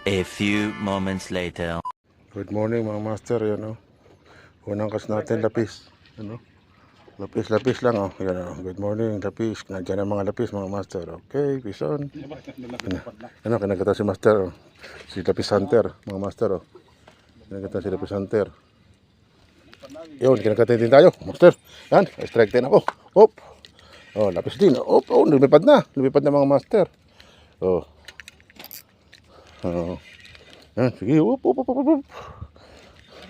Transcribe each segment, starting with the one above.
A few moments later. Good morning mga master, yan o. Unang kas natin lapis. Ano? Lapis lang o. Yan o. Good morning, lapis. Nandiyan ang mga lapis mga master. Okay, peace on. Ano, kinagata si master o. Si lapis hunter, mga master o. Kinagata si lapis hunter. Yun, kinagata din tayo, master. Yan, strike din ako. Hop. Oh, lapis din. Hop, oh, lumipad na. Lumipad na mga master. Oh. Oh. Yan, sige. Hop, hop, hop, hop, hop.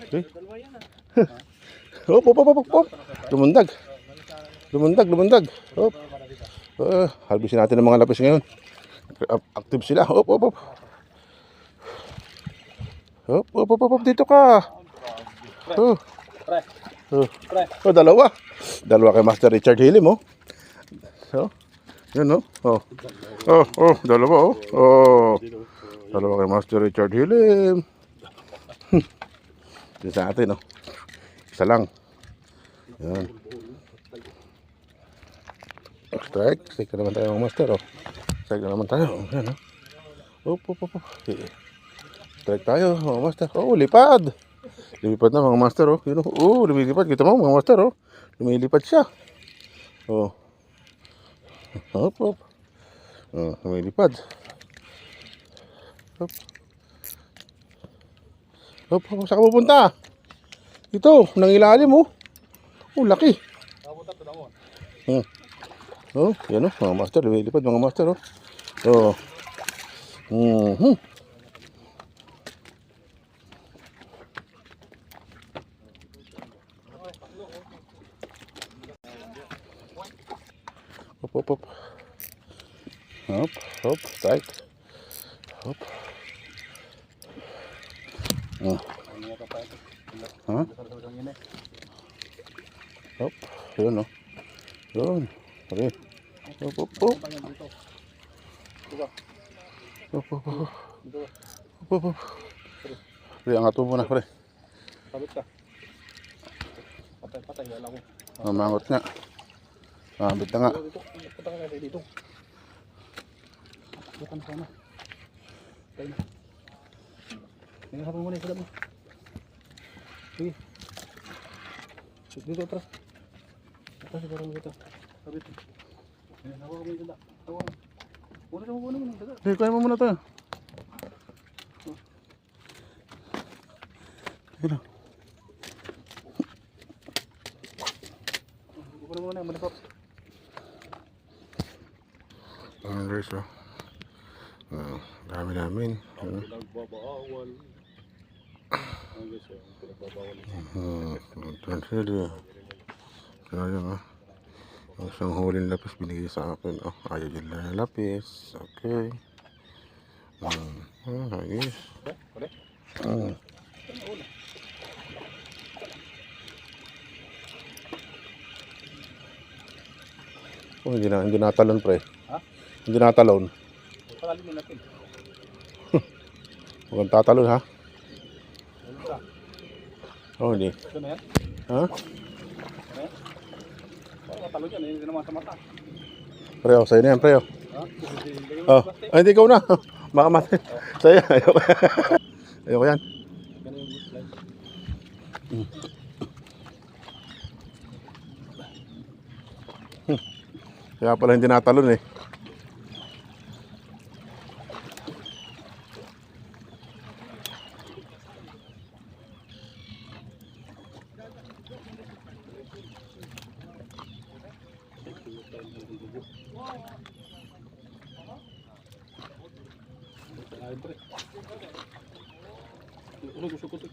Okay. Hop, hop, hop, hop, hop. Lumundag. Hop. Harbisin natin ang mga lapis ngayon. Active sila. Hop, hop, hop. Hop, hop, hop, hop. Dito ka. Oh. Oh, dalawa. Dalawa kay Master Richard Hilim, oh. So, yun, oh. Dalawa, oh. Oh. Dalawa kay Master Richard Hilim. Ito sa atin, oh. Isa lang. Yan. Strike. Strike na naman tayo mga master, oh. Strike na naman tayo. Yan, oh. Op. Strike tayo mga master. Oh, lipad. Lumipad na mga master, oh. Yun, oh. Lumilipad. Kita mo mga master, oh. Lumilipad siya. Oh. Hop. Oh, lumilipad. Hop. Saan ka pupunta? Ito, nangilalim, oh. Oh, laki. Oh, yan, oh. Mga master, lumilipad mga master, oh. Oh. Hop. Hop, strike. Hop. Oh. Ha? Hop, yun, oh. Yun. Okay. Hop. Hop. Pre, angat mo muna, pre. Sabit ka. Patay, wala ko. Mamangot nga. Mabit na nga. Punta ka kayo dito. Bukan sana. Tayo na. Nangahapon mo na yung sadap mo. Sige. Dito, atras. Atras siguro mo dito. Sabit. Nangahapon mo yung sadap. Tawa mo. Una mo yung sadap. Sige, kaya mo muna tayo. Sige. Bukan mo na yung manipap. Guys, oh. Dami namin. Pinagbabawal. Ang guys, pinagbabawal. Translate. Kaya nga. Ang isang huling lapis binigay sa akin. Oh, ayaw din na lapis. Okay. Ayos. Oh, hindi natalon, pre. Ha? Hindi natalon. Palalim mo natin. Huwag kang tatalon, ha? Ano ka? Oh, hindi. Ito na yan? Ha? Parang matalo dyan, hindi naman sa mata. Preo, sa'yo na yan, preo. Ha? Oh, ay, hindi ikaw na. Baka matay. Sa'yo, ayoko. Ayoko yan. Ganun yung slide. Kaya pala hindi natalon, eh. Ay, pre. Ulo, gusto ko ito.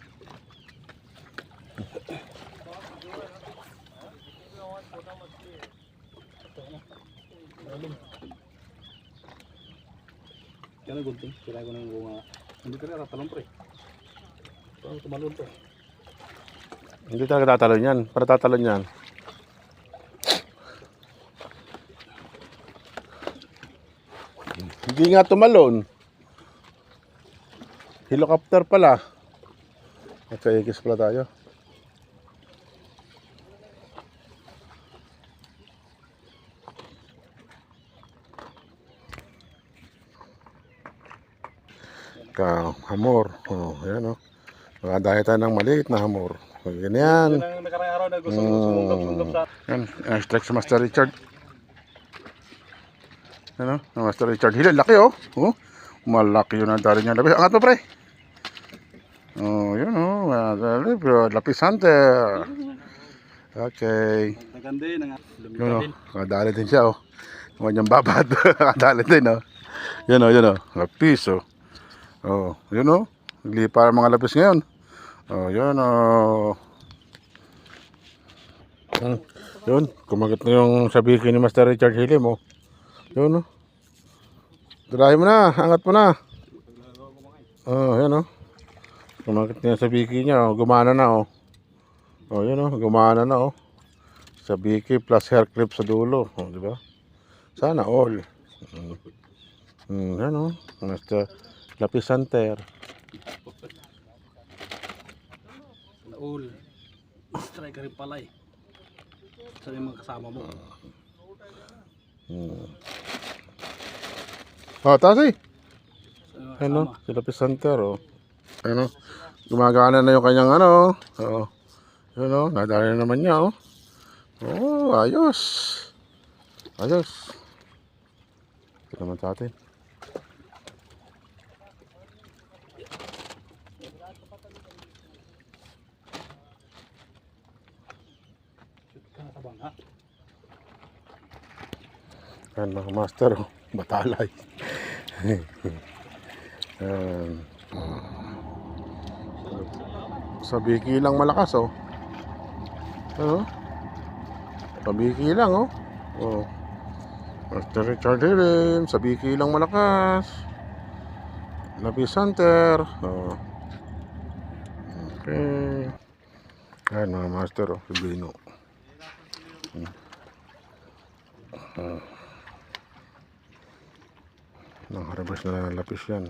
Yan ang gunting. Kailangan ko na yung bunga. Hindi ka rin tatalon, pre. Parang tumalon to. Hindi talaga tatalon yan. Para tatalon yan. Hindi nga tumalon. Helicopter pala. At sa ikis pala tayo. hamor. Oh, yan oh. Makadaya tayo ng maliit na hamor. So, ganyan. Yun ang nakarang araw na gusto sumungkap sa Yan, strike sa Master Richard. Ano? Master Richard Hill, laki oh. Oh. Malaki yun ang dali niya. Angat mo pre. Oh, yun oh. Lapis hunter. Okay. Naganda yun. Yun oh. Nakadali din siya oh. Huwag niyang babad. Nakadali din oh. Yun oh, yun oh. Lapis oh. Oh, yun oh. Naglipa ang mga lapis ngayon. Oh, yun oh. Yun, kumagat na yung sabiki ni Master Richard Hill mo. Yun oh. Durahin mo na, angat mo na. Oh, yan oh. Kumakit niya sa biki niya, oh. Gumana na oh. Oh, yan oh, gumana na oh. Sa biki plus hair clip sa dulo, oh, di ba? Sana all. Yan oh, Master Lapis Hunter. all. Strike ka rin pala eh. Sabi mga kasama mo. Oh, taas eh. Sa Ano, si Lapis Hunter oh. Ano, gumagana na yung kanyang ano. Oh. Yun oh, nadali na naman niya oh. Oh, ayos. Ayos. Ito naman sa atin. Yan mga master oh. Batalay. Sa biki lang malakas oh. Ano? Sa biki lang oh. Oh. Master Richard Hill, sa biki lang malakas. Lapis Hunter. Oh. Okay. Ayan mga master oh. Bino. Nakaharabas na ng lapis yan.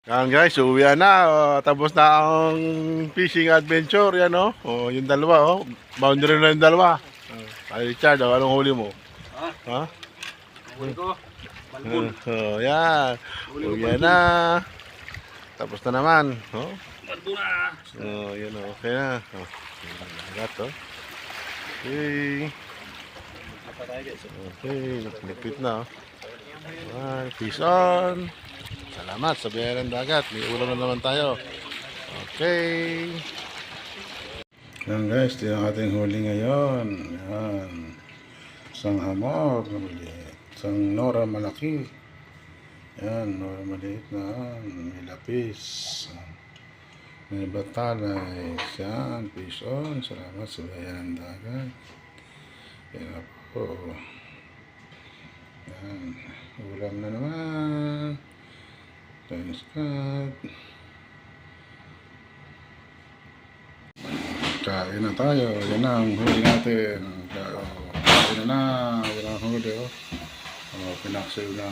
Yan guys, uwi na. Tapos na ang fishing adventure. Yan oh. Oh, yung dalawa oh. Boundary na yung dalawa. Ay Richard, anong huli mo? Ha? huli ko. Malbon. Oh, yan. Uwi na. Tapos na naman. Oh. Malbon na. Oh, yan oh. Okay na. Oh. Agat oh. Okay. Okay, naklipit na oh. Peace on. Salamat sa biyaya ng dagat. May ulam na naman tayo. Okay. Yan guys, ito yung ating huli ngayon. Yan. Isang hamor na maliit. Isang nora malaki. Yan, nora maliit na. May lapis. May batalay. Yan, peace on. Salamat sa biyaya ng dagat. Yan po. Yan. Ulam na naman. Thanks God. Kain na tayo. Yan na ang huli natin. Kain na. Yan ang huli. Oh, pinaksil na.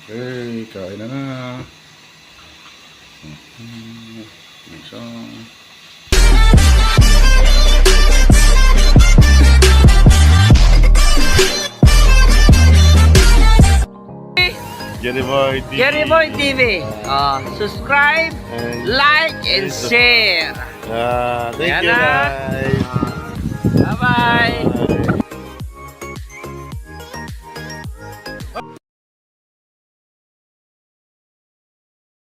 Okay. Kain na. So, Jerry Boy TV. Subscribe, And- like, and share. thank Yan you na. guys. Bye-bye.